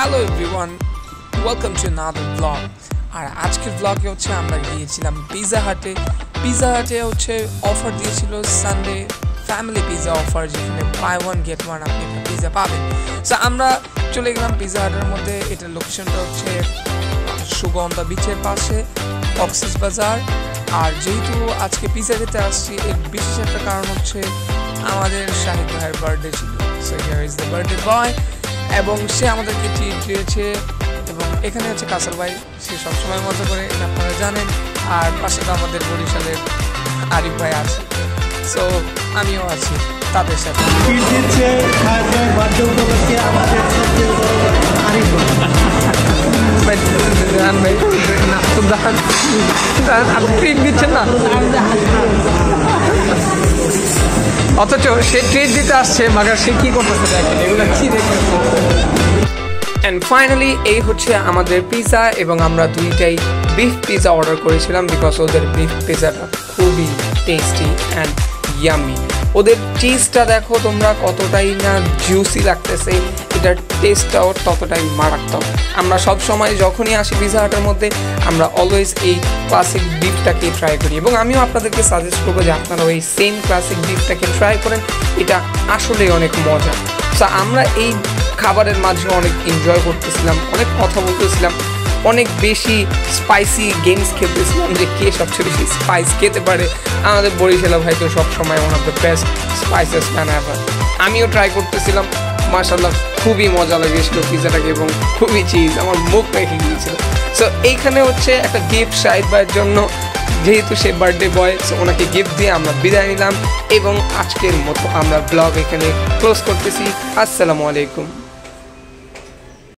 Hello everyone, welcome to another vlog। আর আজকের ব্লগে হচ্ছে আমরা গিয়েছিলাম পিৎজা হাটে। পিৎজা হাটে হচ্ছে অফার দিয়েছিল সানডে ফ্যামিলি পিৎজা অফার, যেখানে বাই ওয়ান গেট ওয়ান আপনি একটা পিৎজা পাবেন। সো আমরা চলে গেলাম পিৎজা হাটের মধ্যে। এটার লোকেশনটা হচ্ছে সুগন্ধা বিচের পাশে, কক্সেস বাজার। আর যেহেতু আজকে পিৎজা খেতে আসছি, এর বিশেষ একটা কারণ হচ্ছে আমাদের শাহিদ ভাইয়ের বার্থডে ছিল। So here is the birthday boy, এবং সে আমাদেরকে ট্রিট দিয়েছে। এবং এখানে হচ্ছে কাসাল ভাই, সে সবসময় মজা করে, এটা আপনারা জানেন। আর পাশে তো আমাদের বরিশালের আরিফ ভাই আছে, সো আমিও আছি তাদের সাথে। আপনি ট্রিট দিচ্ছেন না, অথচ সে ট্রিট দিতে আসছে, মাগার সে কি করতেছে দেখেন, এগুলো কি দেখতেছে। অ্যান্ড ফাইনালি এই হচ্ছে আমাদের পিৎজা, এবং আমরা দুইটাই বিফ পিৎজা অর্ডার করেছিলাম বিকজ ওদের বিফ পিৎজাটা খুবই টেস্টি অ্যান্ড ইয়ামি। ওদের চিজটা দেখো তোমরা কতটাই না জুসি লাগতেছে, এটার টেস্টটাও ততটাই মারাত্মক। আমরা সব সময় যখনই আসি পিৎজা হাটের মধ্যে, আমরা অলওয়েজ এই ক্লাসিক বিফটাকে ট্রাই করি, এবং আমিও আপনাদেরকে সাজেস্ট করবো যে আপনারা ওই সেম ক্লাসিক বিফটাকে ট্রাই করেন, এটা আসলেই অনেক মজা। সো আমরা এই খাবারের মাঝে অনেক এনজয় করতেছিলাম, অনেক কথা বলতেছিলাম, অনেক বেশি স্পাইসি গেমস খেলতেছিলাম যে কে সবচেয়ে বেশি স্পাইস খেতে পারে। আমাদের বরিশালা ভাই তো সবসময় one of the best spices man ever. আমিও ট্রাই করতেছিলাম, মাশাআল্লাহ খুবই মজা লেগেছিল পিৎজাটাকে, এবং খুবই চিজ আমার মুখ রেখে গিয়েছিল। সো এইখানে হচ্ছে একটা গিফট শাহিদ ভাইয়ের জন্য, যেহেতু সে বার্থডে বয়, সো ওনাকে গিফট দিয়ে আমরা বিদায় নিলাম, এবং আজকের মতো আমরা ব্লগ এখানে ক্লোজ করতেছি। আসসালামু আলাইকুম।